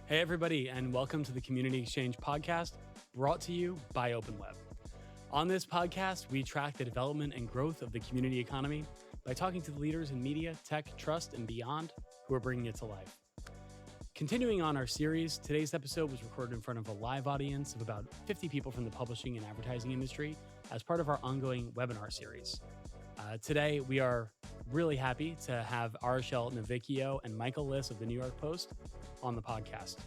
Hey, everybody, and welcome to the Community Exchange podcast brought to you by OpenWeb. On this podcast, we track the development and growth of the community economy by talking to the leaders in media, tech, trust, and beyond who are bringing it to life. Continuing on our series, today's episode was recorded in front of a live audience of about 50 people from the publishing and advertising industry as part of our ongoing webinar series. Today, we are really happy to have Ariscielle Novicio and Michael Liss of the New York Post on the podcast.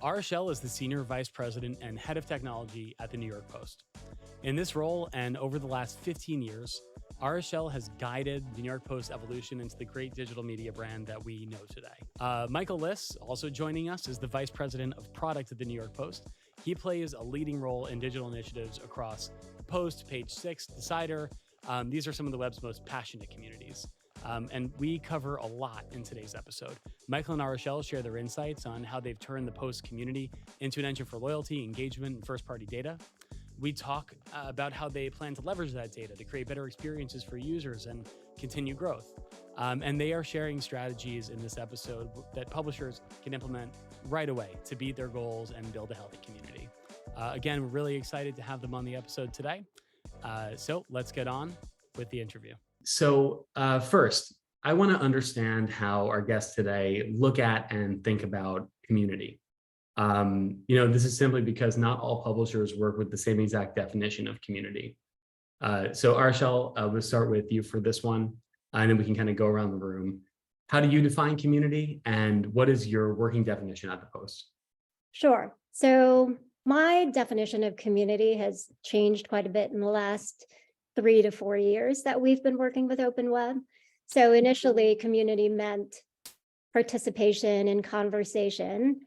Ariscielle is the Senior Vice President and Head of Technology at the New York Post. In this role and over the last 15 years, Ariscielle has guided the New York Post evolution into the great digital media brand that we know today. Michael Liss, also joining us, is the Vice President of Product at the New York Post. He plays a leading role in digital initiatives across Post, Page Six, Decider. These are some of the web's most passionate communities. And we cover a lot in today's episode. Michael and Ariscielle share their insights on how they've turned the Post community into an engine for loyalty, engagement, and first-party data. We talk about how they plan to leverage that data to create better experiences for users and continue growth. And they are sharing strategies in this episode that publishers can implement right away to beat their goals and build a healthy community. Again, we're really excited to have them on the episode today. So let's get on with the interview. So first, I want to understand how our guests today look at and think about community. This is simply because not all publishers work with the same exact definition of community. So Ariscielle, we'll start with you for this one, and then we can kind of go around the room. How do you define community, and what is your working definition at the Post? Sure. So my definition of community has changed quite a bit in the last 3 to 4 years that we've been working with OpenWeb. So initially, community meant participation in conversation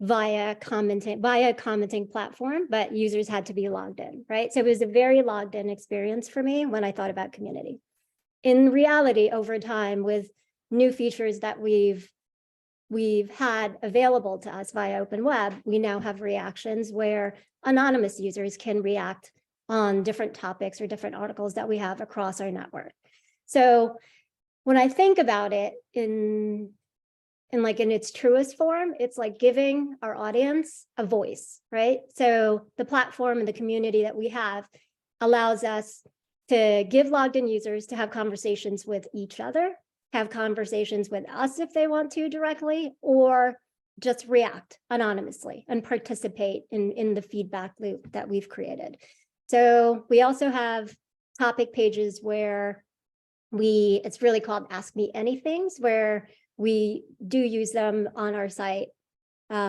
via a commenting platform, but users had to be logged in, right? So it was a very logged in experience for me when I thought about community. In reality, over time, with new features that we've had available to us via OpenWeb, we now have reactions where anonymous users can react on different topics or different articles that we have across our network. So when I think about it in its truest form, it's like giving our audience a voice, right? So the platform and the community that we have allows us to give logged in users to have conversations with each other, have conversations with us if they want to directly, or just react anonymously and participate in the feedback loop that we've created. So we also have topic pages where it's really called Ask Me Anythings, where we do use them on our site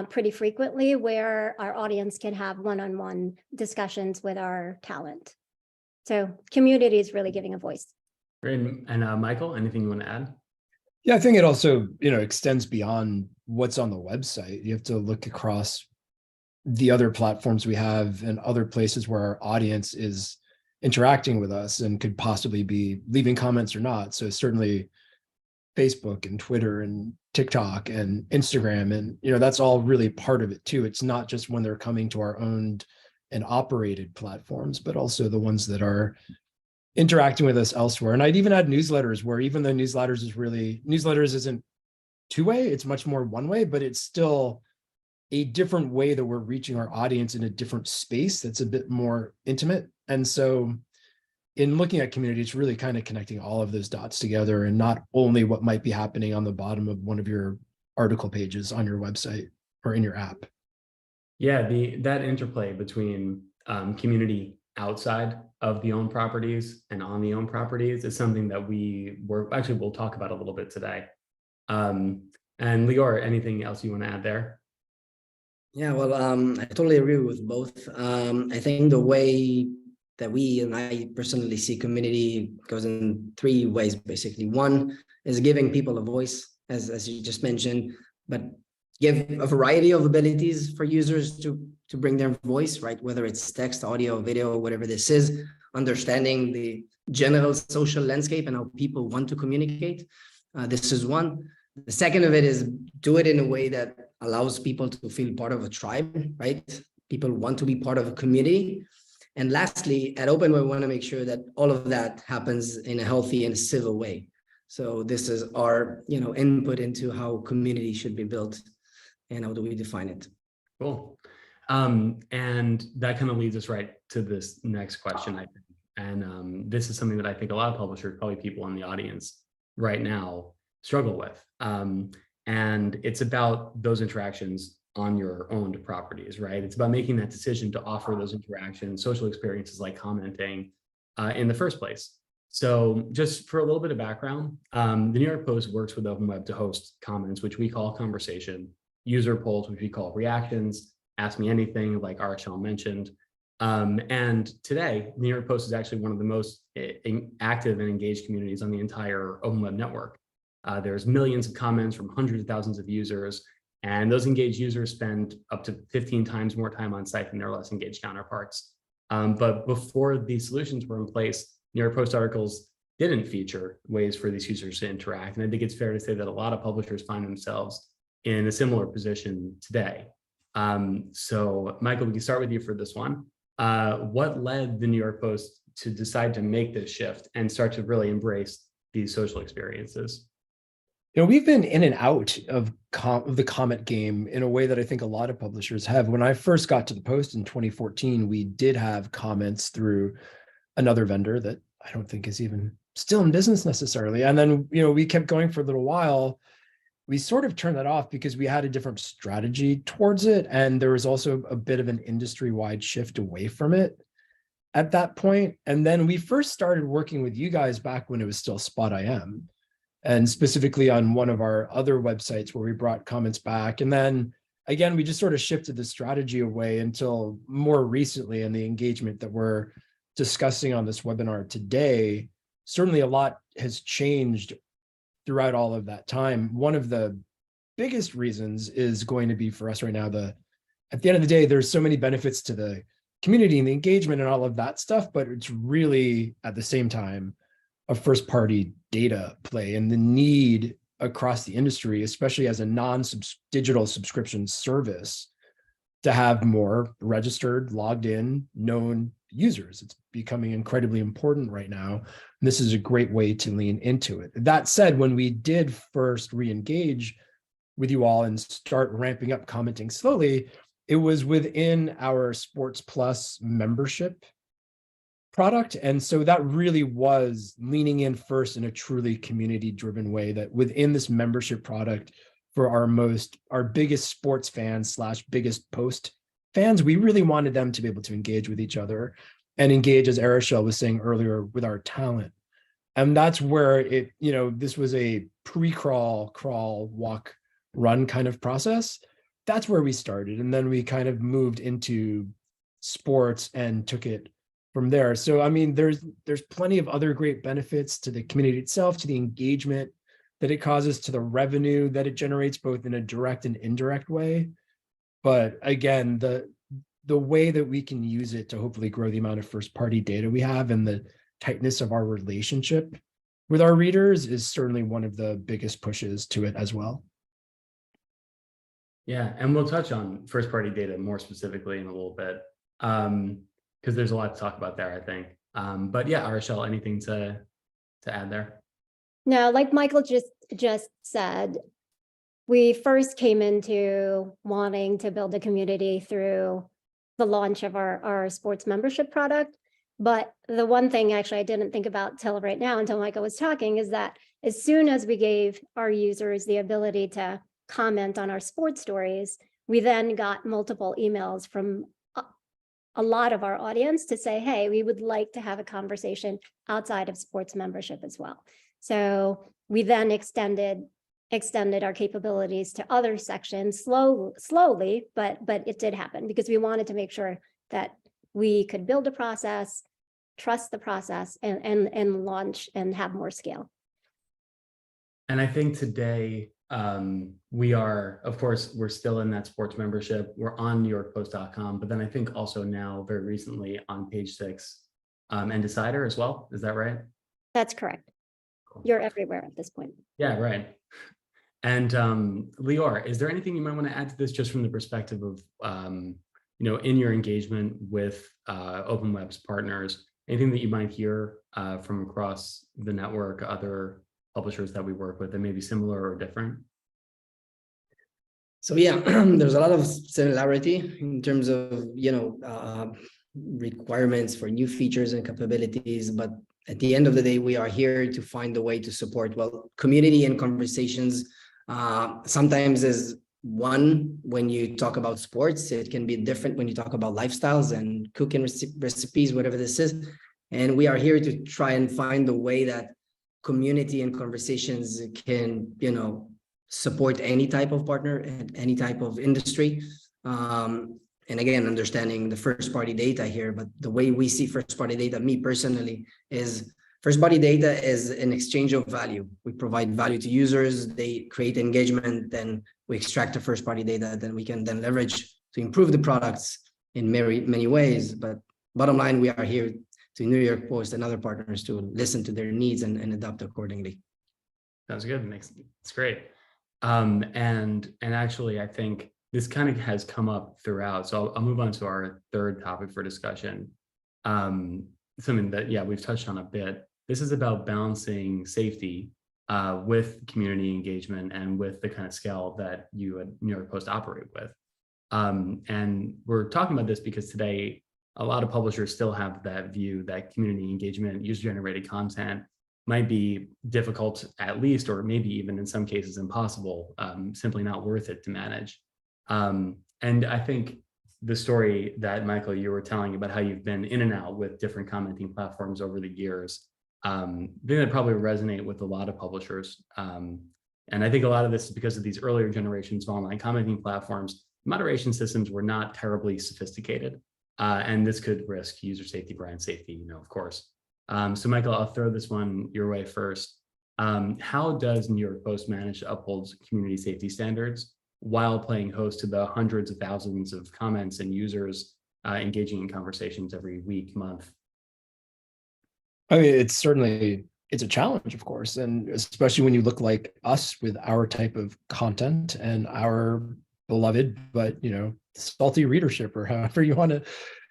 pretty frequently, where our audience can have one-on-one discussions with our talent. So community is really giving a voice. Great. And Michael, anything you want to add? Yeah, I think it also, extends beyond what's on the website. You have to look across the other platforms we have and other places where our audience is interacting with us and could possibly be leaving comments or not. So certainly Facebook and Twitter and TikTok and Instagram, and that's all really part of it too. It's not just when they're coming to our owned and operated platforms, but also the ones that are interacting with us elsewhere. And I'd even add newsletters, where even though newsletters isn't two-way, it's much more one-way, but it's still a different way that we're reaching our audience in a different space that's a bit more intimate. And so in looking at community, it's really kind of connecting all of those dots together, and not only what might be happening on the bottom of one of your article pages on your website or in your app. Yeah, that interplay between community outside of the owned properties and on the owned properties is something that we'll talk about a little bit today. And Lior, anything else you want to add there? Yeah, well, I totally agree with both. I think the way that we and I personally see community goes in 3 ways, basically. One is giving people a voice, as you just mentioned, but give a variety of abilities for users to bring their voice, right? Whether it's text, audio, video, whatever this is, understanding the general social landscape and how people want to communicate. This is one. The second of it is do it in a way that allows people to feel part of a tribe, right? People want to be part of a community. And lastly, at OpenWeb, we want to make sure that all of that happens in a healthy and civil way. So this is our, input into how community should be built. and how do we define it? Cool. And that kind of leads us right to this next question, I think. And this is something that I think a lot of publishers, probably people in the audience right now, struggle with. And it's about those interactions on your owned properties, right? It's about making that decision to offer those interactions, social experiences like commenting in the first place. So just for a little bit of background, the New York Post works with OpenWeb to host comments, which we call conversation, user polls, which we call reactions, ask me anything, like Ariscielle mentioned. And today, the New York Post is actually one of the most active and engaged communities on the entire OpenWeb network. There's millions of comments from hundreds of thousands of users, and those engaged users spend up to 15 times more time on site than their less engaged counterparts. But before these solutions were in place, New York Post articles didn't feature ways for these users to interact. And I think it's fair to say that a lot of publishers find themselves in a similar position today. So Michael, we can start with you for this one. What led the New York Post to decide to make this shift and start to really embrace these social experiences? You know, we've been in and out of the comment game in a way that I think a lot of publishers have. When I first got to the Post in 2014, we did have comments through another vendor that I don't think is even still in business necessarily. And then, you know, we kept going for a little while. We sort of turned that off because we had a different strategy towards it. And there was also a bit of an industry-wide shift away from it at that point. And then we first started working with you guys back when it was still Spot IM, and specifically on one of our other websites where we brought comments back. And then again, we just sort of shifted the strategy away until more recently, and the engagement that we're discussing on this webinar today, certainly a lot has changed throughout all of that time. One of the biggest reasons is going to be for us right now, at the end of the day, there's so many benefits to the community and the engagement and all of that stuff, but it's really at the same time a first party data play, and the need across the industry, especially as a non-digital subscription service, to have more registered, logged in, known users. It's becoming incredibly important right now. And this is a great way to lean into it. That said, when we did first re-engage with you all and start ramping up commenting slowly, it was within our Sports Plus membership product. And so that really was leaning in first in a truly community-driven way, that within this membership product for our biggest sports fans / biggest Post fans, we really wanted them to be able to engage with each other and engage, as Ariscielle was saying earlier, with our talent. And that's where it, you know, this was a pre-crawl, crawl, walk, run kind of process. That's where we started. And then we kind of moved into sports and took it from there. So, I mean, there's plenty of other great benefits to the community itself, to the engagement that it causes, to the revenue that it generates, both in a direct and indirect way. But again, the way that we can use it to hopefully grow the amount of first party data we have and the tightness of our relationship with our readers is certainly one of the biggest pushes to it as well. Yeah, and we'll touch on first party data more specifically in a little bit, because there's a lot to talk about there, I think. But yeah, Ariscielle, anything to add there? No, like Michael just said, we first came into wanting to build a community through the launch of our sports membership product. But the one thing actually I didn't think about till right now, until Michael was talking, is that as soon as we gave our users the ability to comment on our sports stories, we then got multiple emails from a lot of our audience to say, hey, we would like to have a conversation outside of sports membership as well. So we then extended our capabilities to other sections slowly, but it did happen because we wanted to make sure that we could build a process, trust the process, and launch and have more scale. And I think today we are, of course, we're still in that sports membership. We're on NewYorkPost.com, but then I think also now very recently on Page Six and Decider as well. Is that right? That's correct. Cool. You're everywhere at this point. Yeah, right. And Lior, is there anything you might want to add to this, just from the perspective of, you know, in your engagement with OpenWeb's partners, anything that you might hear from across the network, other publishers that we work with that may be similar or different? So yeah, there's a lot of similarity in terms of, requirements for new features and capabilities. But at the end of the day, we are here to find a way to support, well, community and conversations. Sometimes is one, when you talk about sports, it can be different when you talk about lifestyles and cooking recipes, whatever this is. And we are here to try and find a way that community and conversations can, support any type of partner and any type of industry. And again, understanding the first party data here, but the way we see first party data, me personally, is first party data is an exchange of value. We provide value to users, they create engagement, then we extract the first party data, then we can then leverage to improve the products in many ways. But bottom line, we are here to New York Post and other partners to listen to their needs and adapt accordingly. Sounds good. It's great. And actually, I think this kind of has come up throughout. So I'll move on to our third topic for discussion. Something that, we've touched on a bit. This is about balancing safety with community engagement and with the kind of scale that you at New York Post operate with. And we're talking about this because today, a lot of publishers still have that view that community engagement, user-generated content might be difficult at least, or maybe even in some cases impossible, simply not worth it to manage. And I think the story that, Michael, you were telling about how you've been in and out with different commenting platforms over the years, I think that probably resonate with a lot of publishers. And I think a lot of this is because of these earlier generations of online commenting platforms. Moderation systems were not terribly sophisticated. And this could risk user safety, brand safety, of course. So Michael, I'll throw this one your way first. How does New York Post manage to uphold community safety standards while playing host to the hundreds of thousands of comments and users engaging in conversations every week, month? I mean, it's a challenge, of course, and especially when you look like us with our type of content and our beloved, but salty readership, or however you want to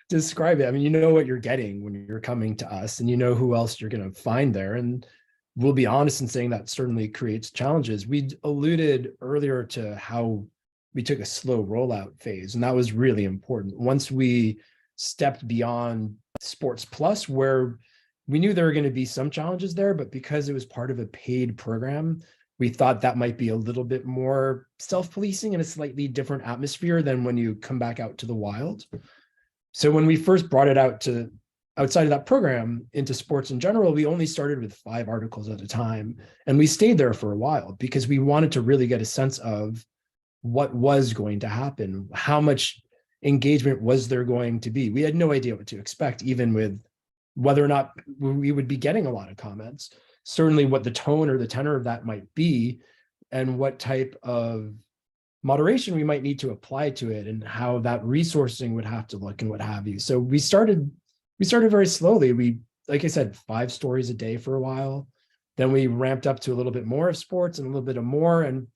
describe it. I mean, you know what you're getting when you're coming to us, and you know who else you're going to find there. And we'll be honest in saying that certainly creates challenges. We alluded earlier to how we took a slow rollout phase, and that was really important. Once we stepped beyond Sports Plus, where we knew there were going to be some challenges there, but because it was part of a paid program, we thought that might be a little bit more self-policing in a slightly different atmosphere than when you come back out to the wild. So when we first brought it outside of that program into sports in general, we only started with 5 articles at a time. And we stayed there for a while because we wanted to really get a sense of what was going to happen, how much engagement was there going to be. We had no idea what to expect, even with whether or not we would be getting a lot of comments, certainly what the tone or the tenor of that might be, and what type of moderation we might need to apply to it, and how that resourcing would have to look and what have you. So we started very slowly. We, like I said, 5 stories a day for a while. Then we ramped up to a little bit more of sports and a little bit of more, and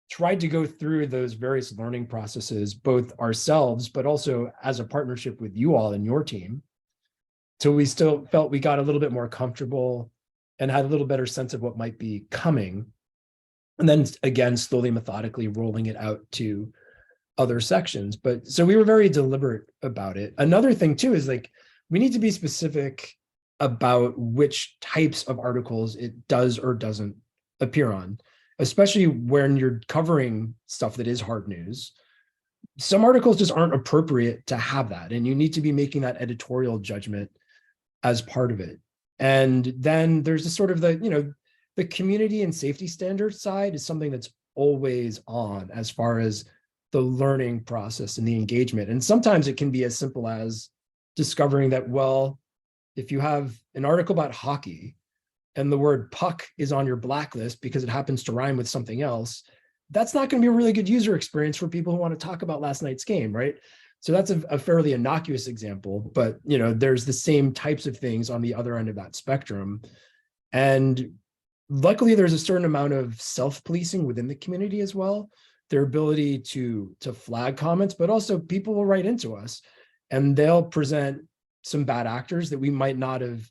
tried to go through those various learning processes, both ourselves, but also as a partnership with you all and your team. So we still felt we got a little bit more comfortable and had a little better sense of what might be coming. And then again, slowly, methodically rolling it out to other sections. But so we were very deliberate about it. Another thing too is we need to be specific about which types of articles it does or doesn't appear on, especially when you're covering stuff that is hard news. Some articles just aren't appropriate to have that, and you need to be making that editorial judgment as part of it. And then there's the sort of the community and safety standards side is something that's always on as far as the learning process and the engagement. And sometimes it can be as simple as discovering that, well, if you have an article about hockey and the word puck is on your blacklist because it happens to rhyme with something else, that's not going to be a really good user experience for people who want to talk about last night's game, right? So that's a fairly innocuous example, but there's the same types of things on the other end of that spectrum. And luckily, there's a certain amount of self-policing within the community as well. Their ability to flag comments, but also people will write into us and they'll present some bad actors that we might not have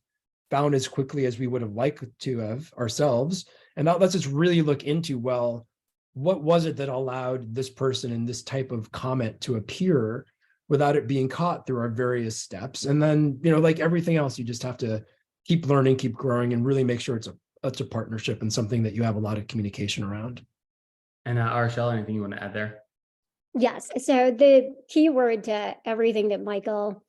found as quickly as we would have liked to have ourselves. And that lets us really look into, well, what was it that allowed this person and this type of comment to appear without it being caught through our various steps? And then, like everything else, you just have to keep learning, keep growing, and really make sure it's a partnership and something that you have a lot of communication around. And Ariscielle, anything you want to add there? Yes. So the key word to everything that Michael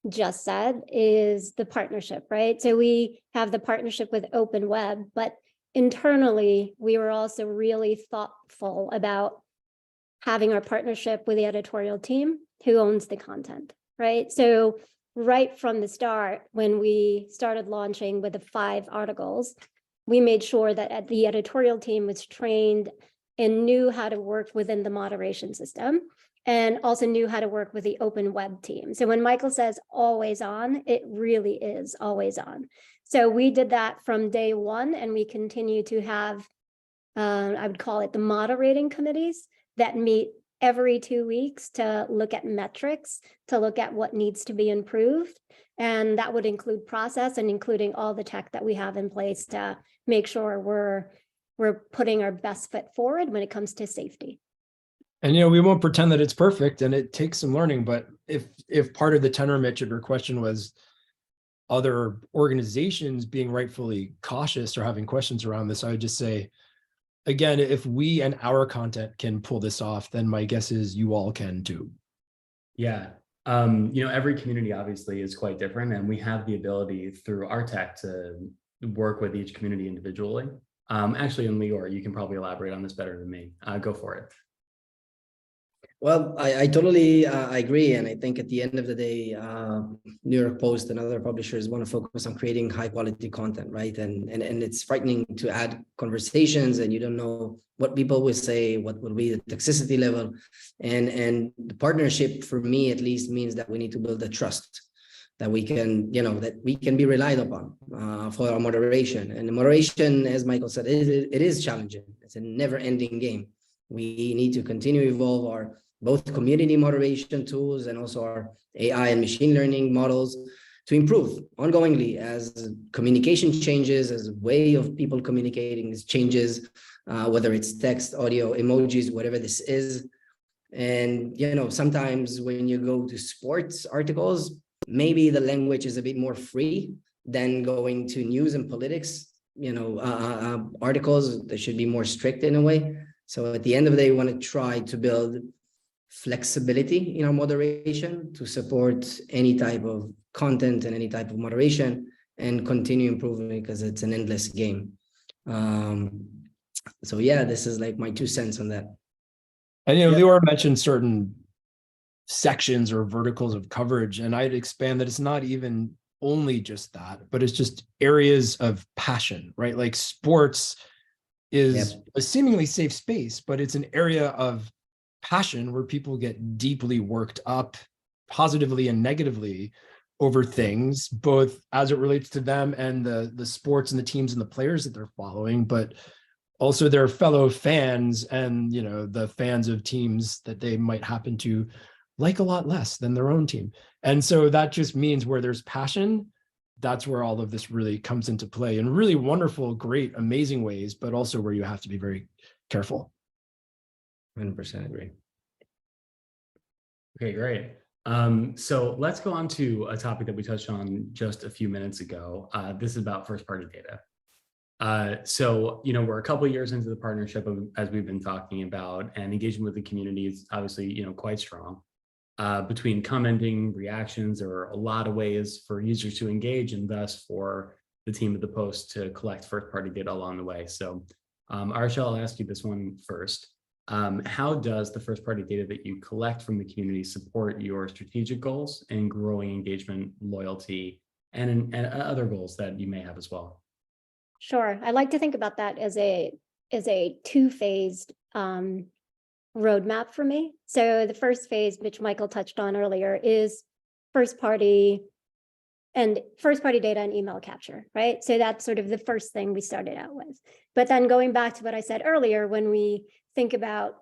just said is the partnership, right? So we have the partnership with OpenWeb, but internally, we were also really thoughtful about having our partnership with the editorial team who owns the content, right? So right from the start, when we started launching with the 5 articles, we made sure that the editorial team was trained and knew how to work within the moderation system, and also knew how to work with the OpenWeb team. So when Michael says always on, it really is always on. So we did that from day one, and we continue to have, I would call it the moderating committees that meet every 2 weeks to look at metrics, to look at what needs to be improved. And that would include process and including all the tech that we have in place to make sure we're putting our best foot forward when it comes to safety. And we won't pretend that it's perfect, and it takes some learning. But if part of the tenor, Mitch, of your question was other organizations being rightfully cautious or having questions around this, I would just say, again, if we and our content can pull this off, then my guess is you all can too. Yeah. Every community obviously is quite different, and we have the ability through our tech to work with each community individually. Actually, and Lior, you can probably elaborate on this better than me. Go for it. Well, I totally agree. And I think at the end of the day, New York Post and other publishers want to focus on creating high quality content, right? And it's frightening to add conversations, and you don't know what people will say, what will be the toxicity level. And the partnership, for me at least, means that we need to build a trust that we can, that we can be relied upon for our moderation. And the moderation, as Michael said, it is challenging. It's a never ending game. We need to continue to evolve our both community moderation tools and also our AI and machine learning models to improve ongoingly as communication changes, as a way of people communicating changes, whether it's text, audio, emojis, whatever this is. And, sometimes when you go to sports articles, maybe the language is a bit more free than going to news and politics, articles that should be more strict in a way. So at the end of the day, we want to try to build flexibility in our moderation to support any type of content and any type of moderation, and continue improving because it's an endless game. So yeah, this is like my 2 cents on that. And Lior mentioned certain sections or verticals of coverage, and I'd expand that it's not even only just that, but it's just areas of passion, right? Like sports is a seemingly safe space, but it's an area of passion where people get deeply worked up, positively and negatively, over things, both as it relates to them and the sports and the teams and the players that they're following, but also their fellow fans and the fans of teams that they might happen to like a lot less than their own team. And so that just means where there's passion, that's where all of this really comes into play in really wonderful, great, amazing ways, but also where you have to be very careful. 100% agree. Okay, great. So let's go on to a topic that we touched on just a few minutes ago. This is about first-party data. So, we're a couple of years into the partnership as we've been talking about, and engagement with the community is obviously, quite strong. Between commenting, reactions, there are a lot of ways for users to engage, and thus for the team at the Post to collect first-party data along the way. So, Ariscielle, I'll ask you this one first. How does the first-party data that you collect from the community support your strategic goals and growing engagement, loyalty, and other goals that you may have as well? Sure. I like to think about that as a 2-phased roadmap for me. So the first phase, which Michael touched on earlier, is first-party data and email capture, right? So that's sort of the first thing we started out with. But then going back to what I said earlier, when we think about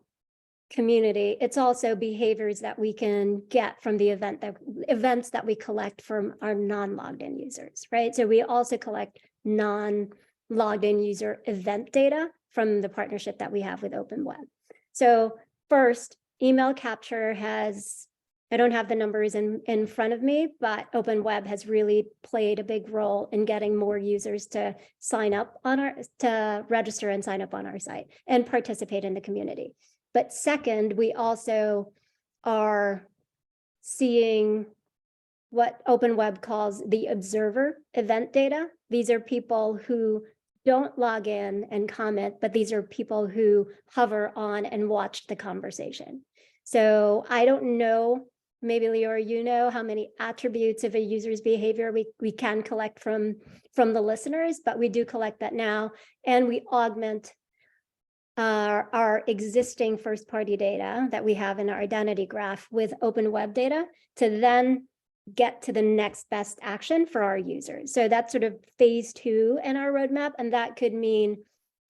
community, it's also behaviors that we can get from the events that we collect from our non-logged in users, right? So we also collect non-logged in user event data from the partnership that we have with OpenWeb. So first, email capture has, I don't have the numbers in front of me, but OpenWeb has really played a big role in getting more users to sign up on to register and sign up on our site and participate in the community. But second, we also are seeing what OpenWeb calls the observer event data. These are people who don't log in and comment, but these are people who hover on and watch the conversation. So I don't know, maybe Lior, you know how many attributes of a user's behavior we can collect from the listeners, but we do collect that now, and we augment our existing first-party data that we have in our identity graph with OpenWeb data to then get to the next best action for our users. So that's sort of phase 2 in our roadmap, and that could mean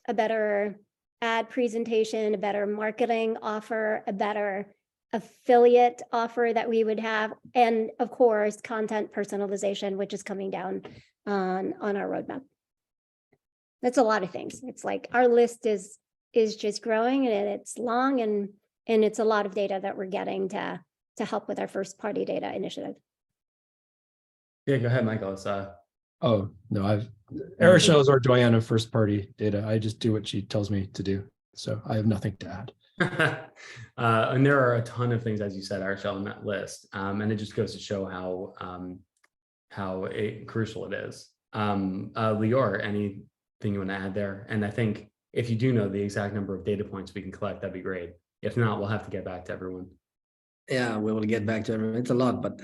a better ad presentation, a better marketing offer, a better affiliate offer that we would have, and of course, content personalization, which is coming down on our roadmap. That's a lot of things. It's like our list is just growing, and it's long, and it's a lot of data that we're getting to help with our first-party data initiative. Yeah, go ahead, Michael. It's, Oh, no, Ariscielle is our doyen of first party data. I just do what she tells me to do. So I have nothing to add. And there are a ton of things, as you said, Ariscielle, on that list. And it just goes to show how crucial it is. Lior, anything you want to add there? And I think if you do know the exact number of data points we can collect, that'd be great. If not, we'll have to get back to everyone. Yeah, we will get back to everyone. It's a lot, but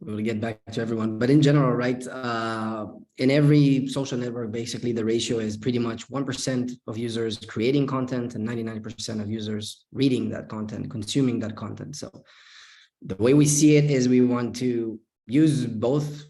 we will get back to everyone. But in general, right, in every social network, basically the ratio is pretty much 1% of users creating content and 99% of users reading that content, consuming that content. So the way we see it is we want to use both,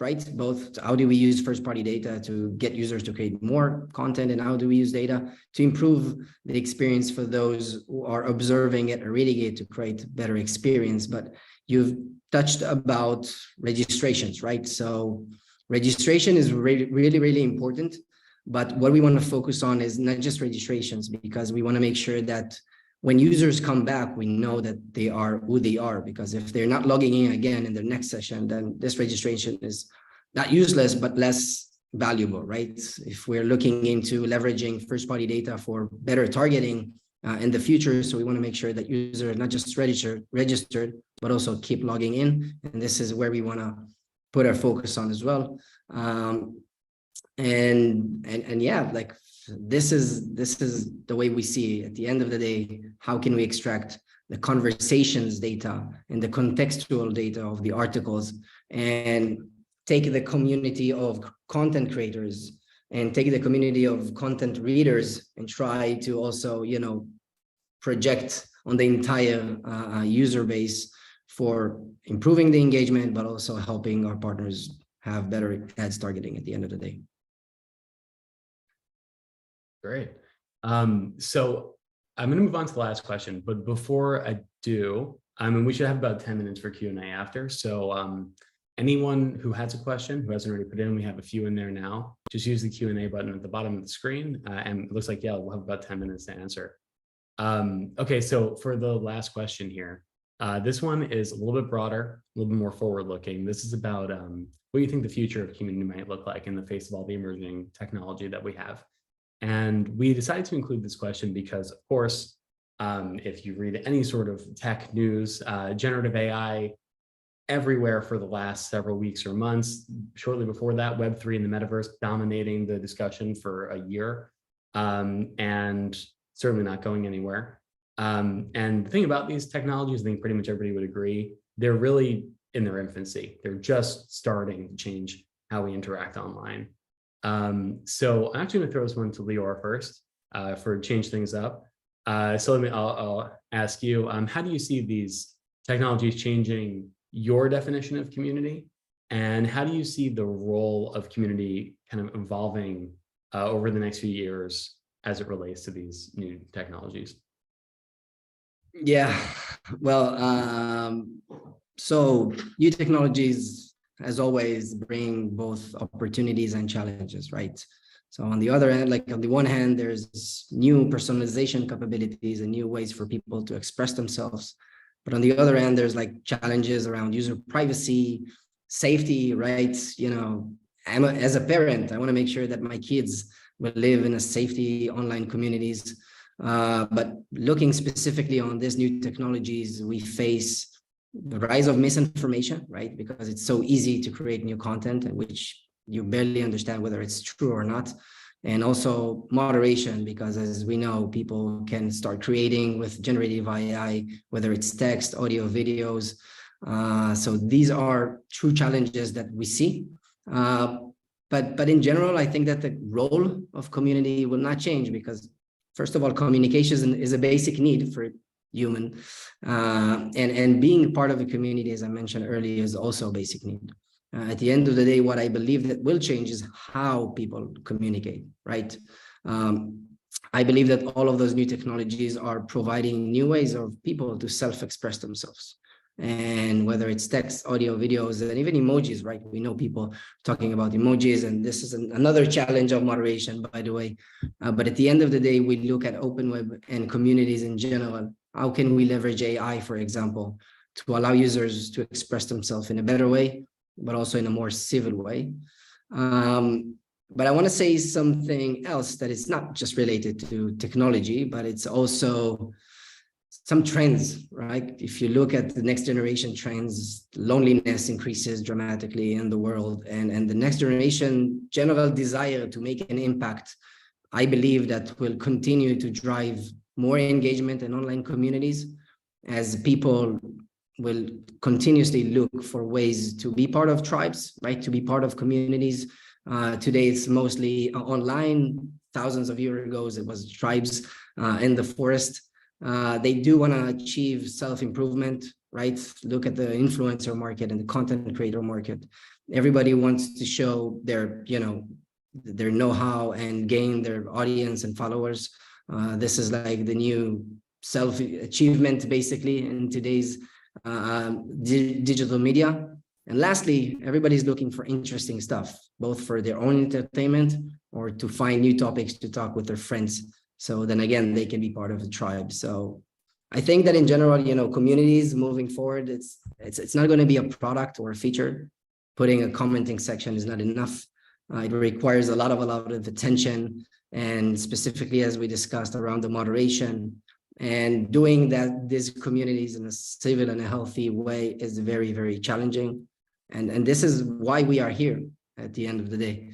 right? Both, how do we use first-party data to get users to create more content, and how do we use data to improve the experience for those who are observing it or reading it to create better experience. But you've touched about registrations, right? So registration is really important, but what we want to focus on is not just registrations, because we want to make sure that when users come back, we know that they are who they are, because if they're not logging in again in the next session, then this registration is not useless, but less valuable, right? If we're looking into leveraging first-party data for better targeting in the future, so we want to make sure that users are not just registered, but also keep logging in. And this is where we want to put our focus on as well. And yeah, like this is the way we see at the end of the day, how can we extract the conversations data and the contextual data of the articles and take the community of content creators and take the community of content readers and try to also, you know, project on the entire user base for improving the engagement, but also helping our partners have better ads targeting at the end of the day. Great. So I'm going to move on to the last question, but before I do, we should have about 10 minutes for Q&A after. So anyone who has a question, who hasn't already put in, we have a few in there now. Just use the Q&A button at the bottom of the screen. And it looks like, yeah, we'll have about 10 minutes to answer. Okay, so for the last question here, this one is a little bit broader, a little bit more forward-looking. This is about what you think the future of community might look like in the face of all the emerging technology that we have. And we decided to include this question because, of course, if you read any sort of tech news, generative AI everywhere for the last several weeks or months. Shortly before that, Web3 and the metaverse dominating the discussion for a year, and certainly not going anywhere. And the thing about these technologies, I think pretty much everybody would agree, they're really in their infancy. They're just starting to change how we interact online. So I'm actually going to throw this one to Lior first for change things up. So I'll ask you, how do you see these technologies changing your definition of community? And how do you see the role of community kind of evolving over the next few years as it relates to these new technologies? Yeah, well, so new technologies, as always, bring both opportunities and challenges, right? So on the other hand, like on the one hand, there's new personalization capabilities and new ways for people to express themselves. But on the other hand, there's like challenges around user privacy, safety, rights. As a parent, I want to make sure that my kids will live in a safety online communities. But looking specifically on these new technologies, we face the rise of misinformation, right? Because it's so easy to create new content, which you barely understand whether it's true or not. And also moderation, because as we know, people can start creating with generative AI, whether it's text, audio, videos. So these are true challenges that we see. But in general, I think that the role of community will not change because, first of all, communication is a basic need for human. And being part of a community, as I mentioned earlier, is also a basic need. At the end of the day, what I believe that will change is how people communicate, right? I believe that all of those new technologies are providing new ways of people to self-express themselves. And whether it's text, audio, videos, and even emojis, right? We know people talking about emojis, and this is another challenge of moderation, by the way. But at the end of the day, we look at OpenWeb and communities in general. How can we leverage AI, for example, to allow users to express themselves in a better way, but also in a more civil way? But I want to say something else that it's not just related to technology, but it's also some trends, right? If you look at the next generation trends, loneliness increases dramatically in the world, and the next generation general desire to make an impact, I believe that will continue to drive more engagement in online communities as people will continuously look for ways to be part of tribes, right? To be part of communities. Today, it's mostly online. Thousands of years ago, it was tribes in the forest. They do want to achieve self-improvement, right? Look at the influencer market and the content creator market. Everybody wants to show their know-how and gain their audience and followers. This is like the new self-achievement, basically, in today's digital media. And lastly, everybody's looking for interesting stuff, both for their own entertainment or to find new topics to talk with their friends. So then again, they can be part of a tribe. So I think that in general, communities moving forward, it's not going to be a product or a feature. Putting a commenting section is not enough. It requires a lot of attention, and specifically, as we discussed, around the moderation. And doing that, these communities in a civil and a healthy way is very, very challenging. And this is why we are here at the end of the day.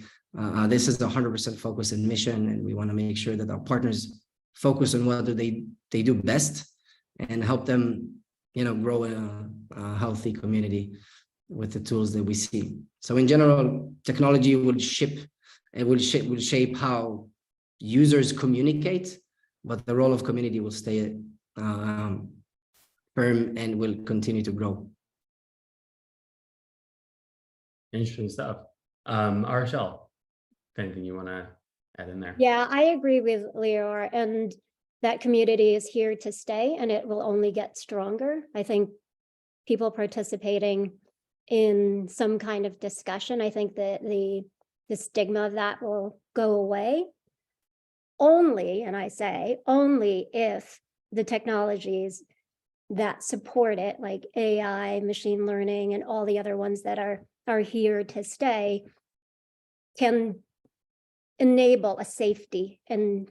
This is 100% focus and mission, and we want to make sure that our partners focus on what they do best and help them, grow in a healthy community with the tools that we see. So in general, technology will shape how users communicate, but the role of community will stay firm and will continue to grow. Interesting stuff. Ariscielle, anything you want to add in there? Yeah, I agree with Lior, and that community is here to stay, and it will only get stronger. I think people participating in some kind of discussion, I think that the stigma of that will go away. Only, and I say only, if the technologies that support it, like AI, machine learning, and all the other ones that are here to stay, can enable a safe and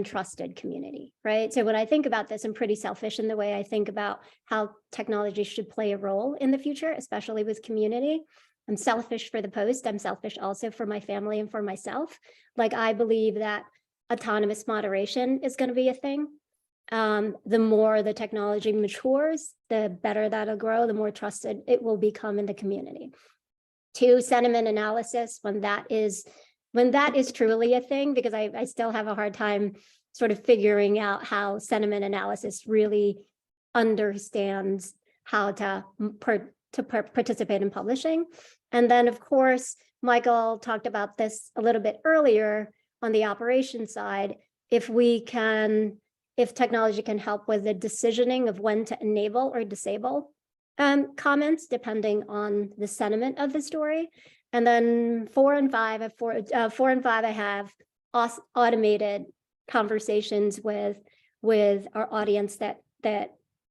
trusted community, right? So when I think about this, I'm pretty selfish in the way I think about how technology should play a role in the future, especially with community. I'm selfish for the post. I'm selfish also for my family and for myself. Like, I believe that autonomous moderation is going to be a thing. The more the technology matures, the better that'll grow, the more trusted it will become in the community. 2, sentiment analysis, when that is truly a thing, because I still have a hard time sort of figuring out how sentiment analysis really understands how to participate in publishing. And then, of course, Michael talked about this a little bit earlier on the operations side. If technology can help with the decisioning of when to enable or disable comments, depending on the sentiment of the story, And then 4 and 5, I have automated conversations with our audience that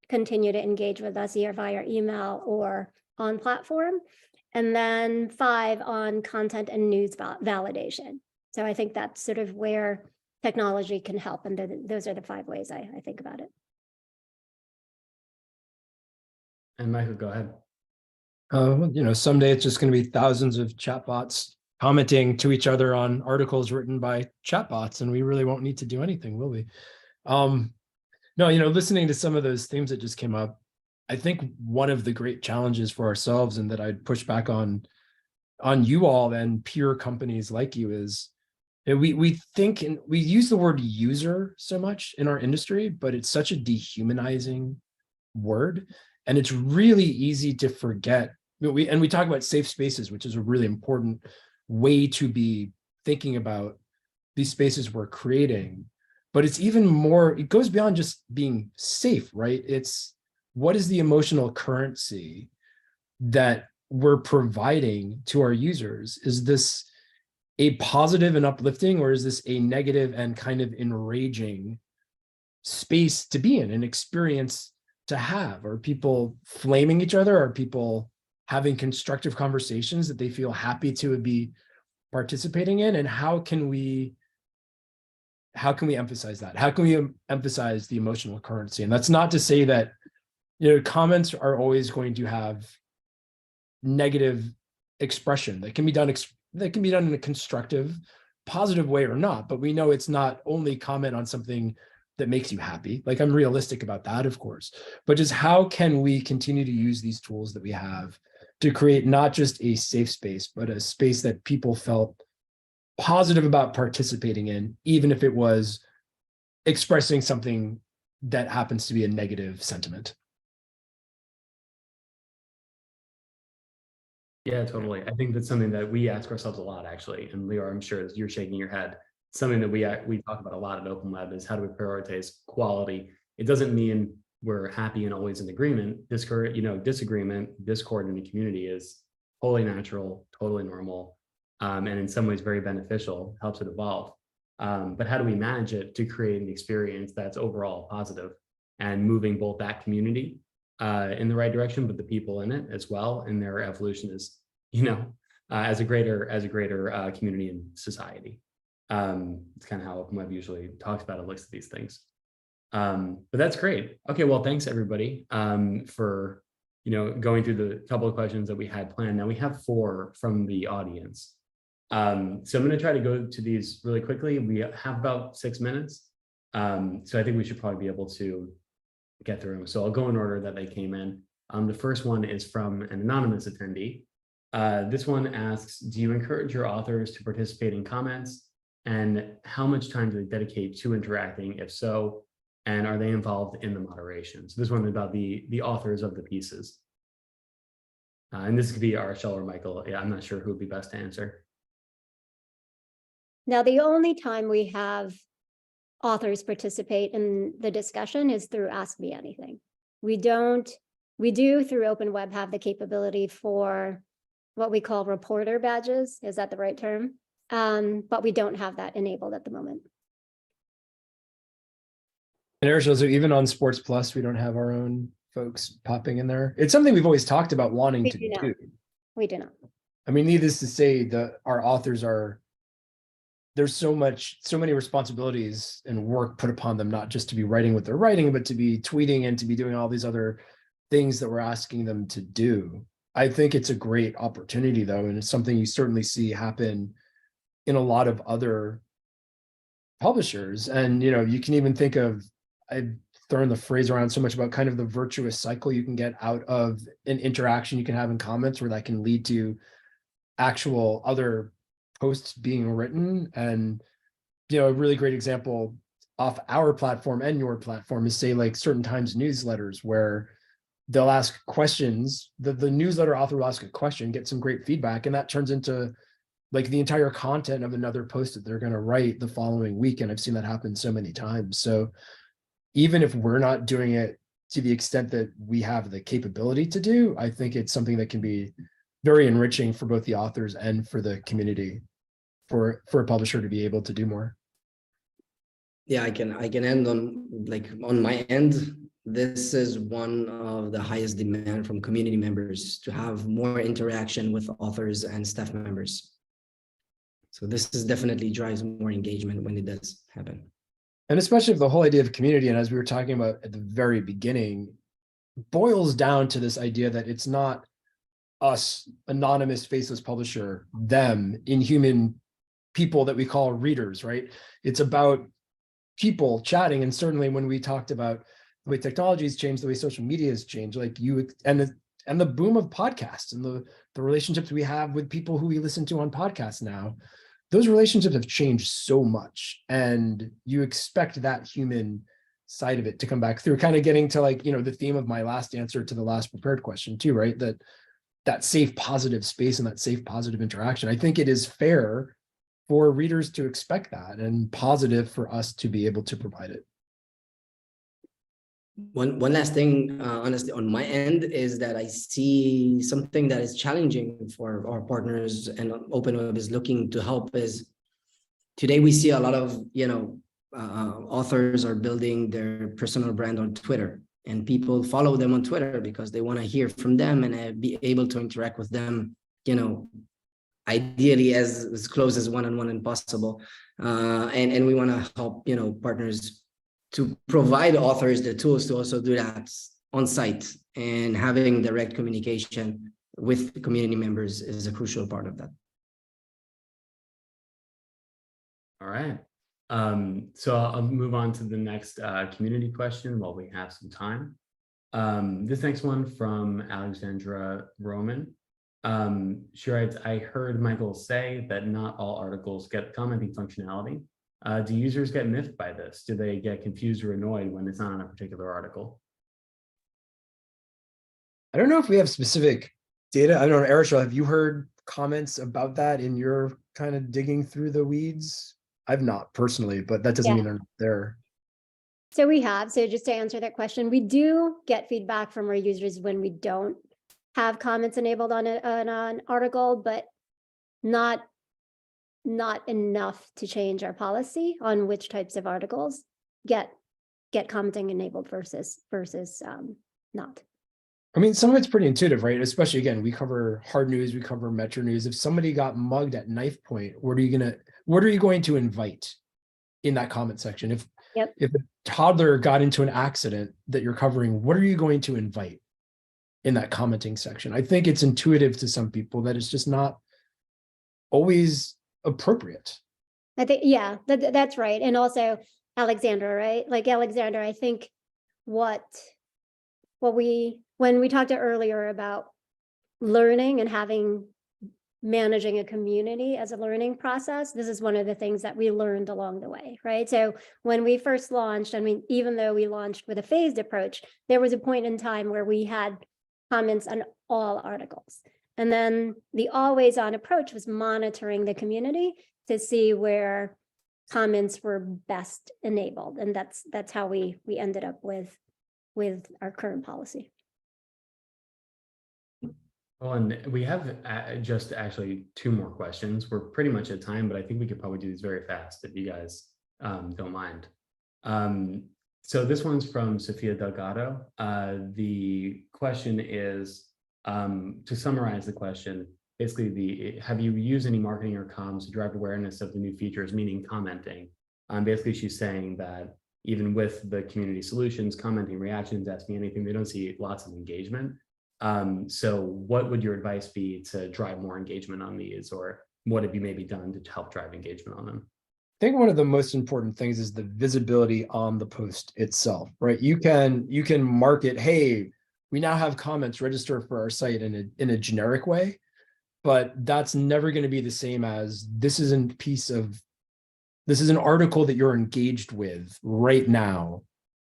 continue to engage with us either via email or on platform. And then 5 on content and news validation. So I think that's sort of where technology can help. And those are the 5 ways I think about it. And Michael, go ahead. Someday it's just going to be thousands of chatbots commenting to each other on articles written by chatbots, and we really won't need to do anything, will we? No, listening to some of those themes that just came up, I think one of the great challenges for ourselves, and that I'd push back on you all and peer companies like you, is we think, and we use the word user so much in our industry, but it's such a dehumanizing word, and it's really easy to forget. We talk about safe spaces, which is a really important way to be thinking about these spaces we're creating. But it's even more, it goes beyond just being safe, right? It's what is the emotional currency that we're providing to our users? Is this a positive and uplifting, or is this a negative and kind of enraging space to be in, an experience to have? Are people flaming each other? Are people having constructive conversations that they feel happy to be participating in? And how can we emphasize that? How can we emphasize the emotional currency? And that's not to say that, comments are always going to have negative expression that can be done in a constructive, positive way or not. But we know it's not only comment on something that makes you happy. Like, I'm realistic about that, of course, but just how can we continue to use these tools that we have to create not just a safe space, but a space that people felt positive about participating in, even if it was expressing something that happens to be a negative sentiment. Yeah, totally. I think that's something that we ask ourselves a lot, actually. And Lior, I'm sure as you're shaking your head, something that we talk about a lot at OpenWeb is how do we prioritize quality? It doesn't mean we're happy and always in agreement. Disagreement, discord in the community is totally natural, totally normal, and in some ways very beneficial, helps it evolve. But how do we manage it to create an experience that's overall positive and moving both that community in the right direction, but the people in it as well, and their evolution is, as a greater community and society. It's kind of how OpenWeb usually talks about it, looks at these things. But that's great. Okay, well, thanks everybody for going through the couple of questions that we had planned. Now we have 4 from the audience. So I'm going to try to go to these really quickly. We have about 6 minutes. So I think we should probably be able to get through them. So I'll go in order that they came in. The first one is from an anonymous attendee. This one asks, do you encourage your authors to participate in comments? And how much time do they dedicate to interacting, if so? And are they involved in the moderation? So this one is about the authors of the pieces. And this could be Ariscielle or Michael. Yeah, I'm not sure who would be best to answer. Now, the only time we have authors participate in the discussion is through Ask Me Anything. We do through OpenWeb have the capability for what we call reporter badges. Is that the right term? But we don't have that enabled at the moment. And Ariscielle, so even on Sports Plus, we don't have our own folks popping in there. It's something we've always talked about wanting to do. We do not. I mean, needless to say, our authors there's so many responsibilities and work put upon them, not just to be writing what they're writing, but to be tweeting and to be doing all these other things that we're asking them to do. I think it's a great opportunity, though, and it's something you certainly see happen in a lot of other publishers. And you can even think of, I've thrown the phrase around so much about kind of the virtuous cycle you can get out of an interaction you can have in comments, where that can lead to actual other posts being written. And a really great example off our platform and your platform is, say, like certain Times newsletters, where they'll ask questions, the newsletter author will ask a question, get some great feedback, and that turns into like the entire content of another post that they're going to write the following week. And I've seen that happen so many times. So even if we're not doing it to the extent that we have the capability to do, I think it's something that can be very enriching for both the authors and for the community, for a publisher to be able to do more. Yeah, I can end on my end. This is one of the highest demand from community members to have more interaction with authors and staff members. So this is definitely drives more engagement when it does happen. And especially if the whole idea of community, and as we were talking about at the very beginning, boils down to this idea that it's not us, anonymous, faceless publisher, them, inhuman people that we call readers, right? It's about people chatting. And certainly when we talked about the way technology has changed, the way social media has changed, like and the boom of podcasts and the relationships we have with people who we listen to on podcasts now, those relationships have changed so much. And you expect that human side of it to come back through, kind of getting to the theme of my last answer to the last prepared question too, right? That safe, positive space and that safe, positive interaction. I think it is fair for readers to expect that, and positive for us to be able to provide it. One last thing, honestly, on my end is that I see something that is challenging for our partners, and OpenWeb is looking to help. Is today we see a lot of authors are building their personal brand on Twitter, and people follow them on Twitter because they want to hear from them and be able to interact with them, ideally as close as one-on-one as possible. And we want to help, partners to provide authors the tools to also do that on site, and having direct communication with community members is a crucial part of that. All right. So I'll move on to the next community question while we have some time. This next one from Alexandra Roman. She writes, I heard Michael say that not all articles get commenting functionality. Do users get miffed by this? Do they get confused or annoyed when it's not on a particular article? I don't know if we have specific data. I don't know, Ariscielle, have you heard comments about that in your kind of digging through the weeds? I've not personally, but that doesn't mean they're not there. So we have. So just to answer that question, we do get feedback from our users when we don't have comments enabled on an article, but not enough to change our policy on which types of articles get commenting enabled versus not. I mean, some of it's pretty intuitive, right? Especially, again, we cover hard news, we cover Metro News. If somebody got mugged at knife point, what are you going to invite in that comment section? If a toddler got into an accident that you're covering, what are you going to invite in that commenting section? I think it's intuitive to some people that it's just not always appropriate. I think, that's right. And also Alexandra, right? Like Alexandra, I think when we talked earlier about learning and managing a community as a learning process, this is one of the things that we learned along the way, right? So when we first launched, I mean, even though we launched with a phased approach, there was a point in time where we had comments on all articles. And then the always on approach was monitoring the community to see where comments were best enabled. And that's how we ended up with our current policy. Well, and we have just actually 2 more questions. We're pretty much at time, but I think we could probably do these very fast if you guys don't mind. So this one's from Sophia Delgado. The question is, to summarize the question, basically have you used any marketing or comms to drive awareness of the new features, meaning commenting? Basically, she's saying that even with the community solutions, commenting, reactions, asking anything, they don't see lots of engagement. So what would your advice be to drive more engagement on these, or what have you maybe done to help drive engagement on them? I think one of the most important things is the visibility on the post itself, right? You can market, hey, we now have comments register for our site in a generic way, but that's never going to be the same as this is an article that you're engaged with right now,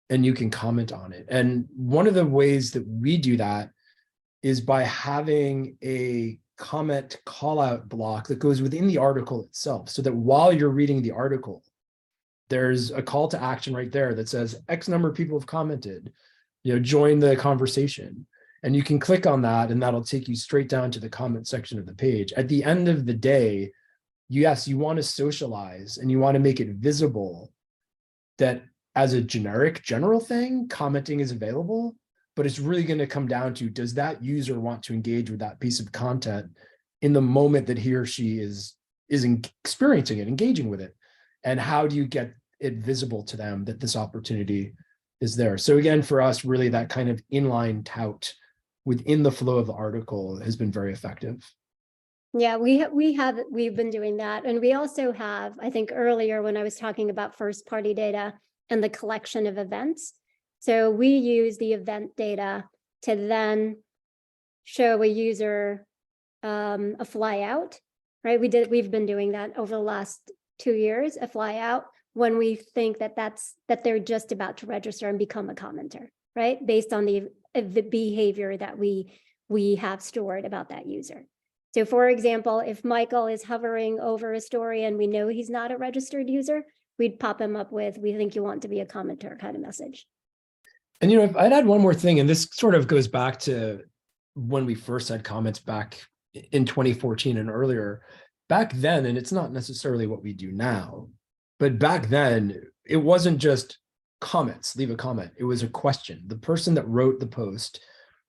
and you can comment on it. And one of the ways that we do that is by having a comment call out block that goes within the article itself, so that while you're reading the article, there's a call to action right there that says X number of people have commented, join the conversation. And you can click on that and that'll take you straight down to the comment section of the page. At the end of the day, yes, you want to socialize and you want to make it visible that as a general thing, commenting is available, but it's really going to come down to, does that user want to engage with that piece of content in the moment that he or she is experiencing it, engaging with it? And how do you get it visible to them that this opportunity is there? So again, for us, really that kind of inline tout within the flow of the article has been very effective. Yeah, we've been doing that. And we also have, I think earlier when I was talking about first party data and the collection of events. So we use the event data to then show a user a fly out, right? We've been doing that over the last 2 years, a fly out when we think that they're just about to register and become a commenter, right? Based on the behavior that we have stored about that user. So for example, if Michael is hovering over a story and we know he's not a registered user, we'd pop him up with, we think you want to be a commenter kind of message. And, if I'd add one more thing, and this sort of goes back to when we first had comments back in 2014 and earlier, back then, and it's not necessarily what we do now, but back then, it wasn't just comments, leave a comment. It was a question. The person that wrote the post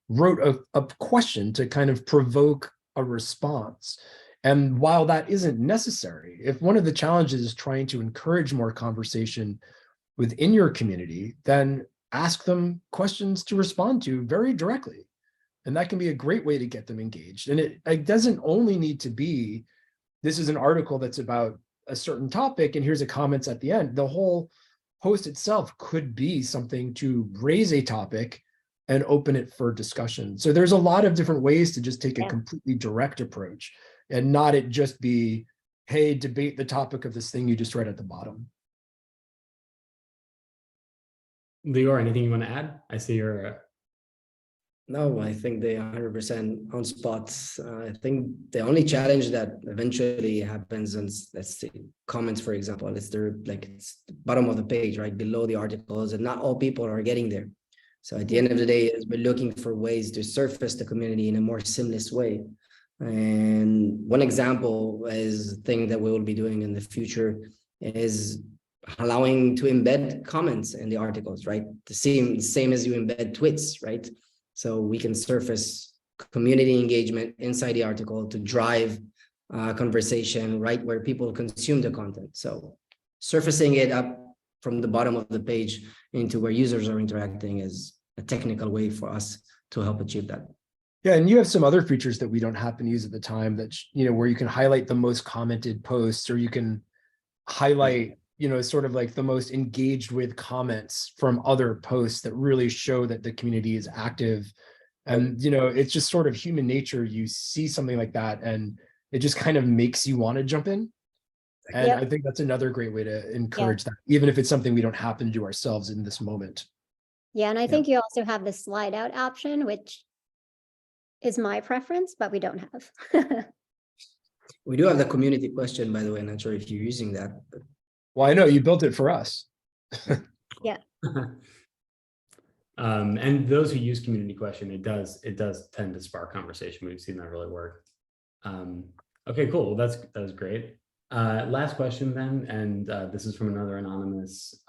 wrote a question to kind of provoke a response. And while that isn't necessary, if one of the challenges is trying to encourage more conversation within your community, then ask them questions to respond to very directly. And that can be a great way to get them engaged. And it doesn't only need to be, this is an article that's about a certain topic and here's a comments at the end. The whole post itself could be something to raise a topic and open it for discussion. So there's a lot of different ways to just take a completely direct approach and not it just be, hey, debate the topic of this thing you just read at the bottom. Lior, anything you want to add? I see you're... No, I think they 100% on spots. I think the only challenge that eventually happens, and let's see, comments, for example, it's the bottom of the page, right below the articles, and not all people are getting there. So at the end of the day, we're looking for ways to surface the community in a more seamless way. And one example is a thing that we will be doing in the future is allowing to embed comments in the articles, right? The same as you embed tweets, right? So we can surface community engagement inside the article to drive conversation right where people consume the content. So surfacing it up from the bottom of the page into where users are interacting is a technical way for us to help achieve that. Yeah, and you have some other features that we don't happen to use at the time that, where you can highlight the most commented posts, or you can highlight, sort of like the most engaged with comments from other posts that really show that the community is active. And, it's just sort of human nature. You see something like that and it just kind of makes you want to jump in. And I think that's another great way to encourage that, even if it's something we don't happen to do ourselves in this moment. Yeah, and I think you also have the slide out option, which is my preference, but we don't have. We do have the community question, by the way. Not sure if you're using that. But... Well, I know you built it for us. Yeah. And those who use community question, it does tend to spark conversation. We've seen that really work. Okay, cool. Well, that's great. Last question then, and this is from another anonymous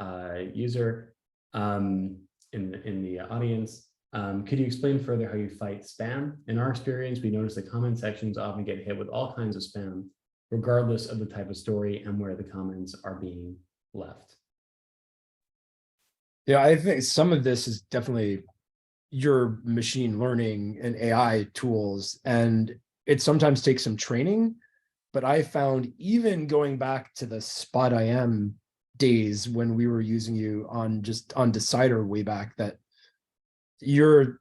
user in the audience. Could you explain further how you fight spam? In our experience, we notice the comment sections often get hit with all kinds of spam, regardless of the type of story and where the comments are being left. Yeah, I think some of this is definitely your machine learning and AI tools, and it sometimes takes some training. But I found, even going back to the Spot IM days when we were using you on Decider way back, that your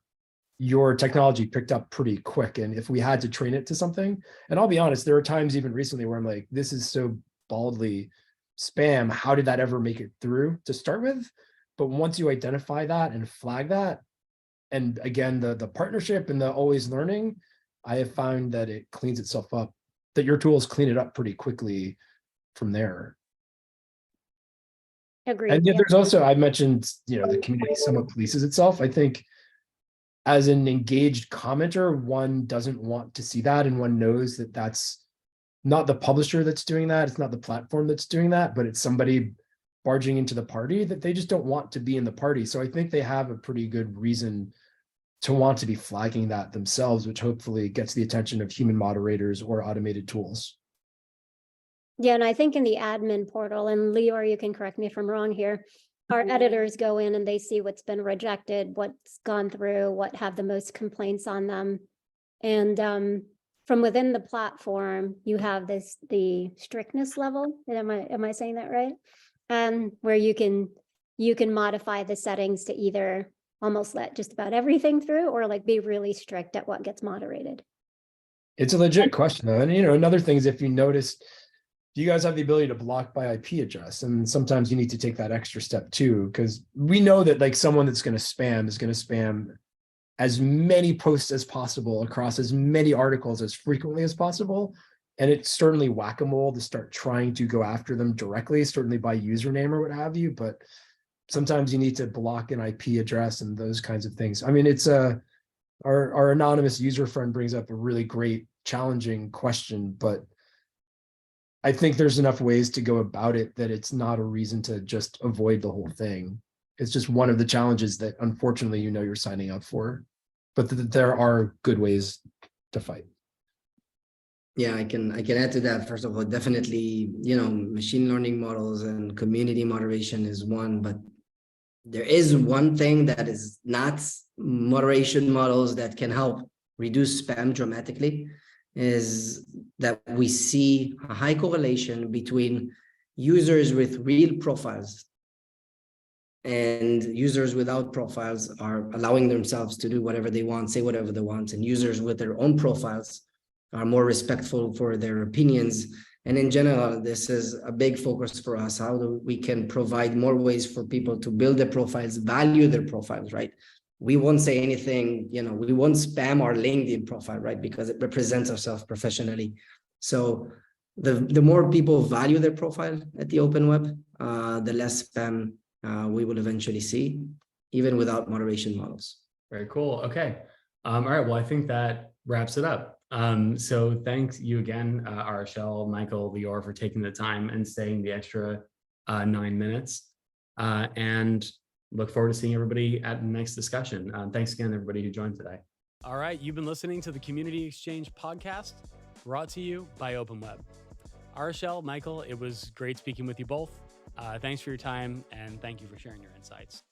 technology picked up pretty quick. And if we had to train it to something, and I'll be honest, there are times even recently where I'm like, this is so baldly spam. How did that ever make it through to start with? But once you identify that and flag that, and again, the partnership and the always learning, I have found that it cleans itself up, that your tools clean it up pretty quickly from there. Agreed. And yet there's also, I mentioned, the community somewhat polices itself. I think as an engaged commenter, one doesn't want to see that, and one knows that that's not the publisher that's doing that, it's not the platform that's doing that, but it's somebody barging into the party that they just don't want to be in the party. So I think they have a pretty good reason to want to be flagging that themselves, which hopefully gets the attention of human moderators or automated tools. Yeah, and I think in the admin portal, and Lior, you can correct me if I'm wrong here, our editors go in and they see what's been rejected, what's gone through, what have the most complaints on them. And from within the platform, you have the strictness level. Am I saying that right? Where you can modify the settings to either almost let just about everything through or like be really strict at what gets moderated. It's a legit question though. And another thing is, if you notice, you guys have the ability to block by IP address, and sometimes you need to take that extra step too, because we know that like someone that's going to spam is going to spam as many posts as possible across as many articles as frequently as possible. And it's certainly whack-a-mole to start trying to go after them directly, certainly by username or what have you. But sometimes you need to block an IP address and those kinds of things. I mean, it's our anonymous user friend brings up a really great, challenging question, but I think there's enough ways to go about it that it's not a reason to just avoid the whole thing. It's just one of the challenges that unfortunately you're signing up for, but there are good ways to fight. Yeah, I can add to that. First of all, definitely, machine learning models and community moderation is one, but there is one thing that is not moderation models that can help reduce spam dramatically, is that we see a high correlation between users with real profiles and users without profiles are allowing themselves to do whatever they want, say whatever they want, and users with their own profiles are more respectful for their opinions. And in general, this is a big focus for us. How we can provide more ways for people to build their profiles, value their profiles, right? We won't say anything, we won't spam our LinkedIn profile, right? Because it represents ourselves professionally. So the more people value their profile at the open web, the less spam we will eventually see, even without moderation models. Very cool. Okay. All right. Well, I think that wraps it up. So thanks you again, Ariscielle, Michael, Lior, for taking the time and staying the extra 9 minutes. And look forward to seeing everybody at the next discussion. Thanks again, everybody who joined today. All right. You've been listening to the Community Exchange podcast, brought to you by OpenWeb. Ariscielle, Michael, it was great speaking with you both. Thanks for your time, and thank you for sharing your insights.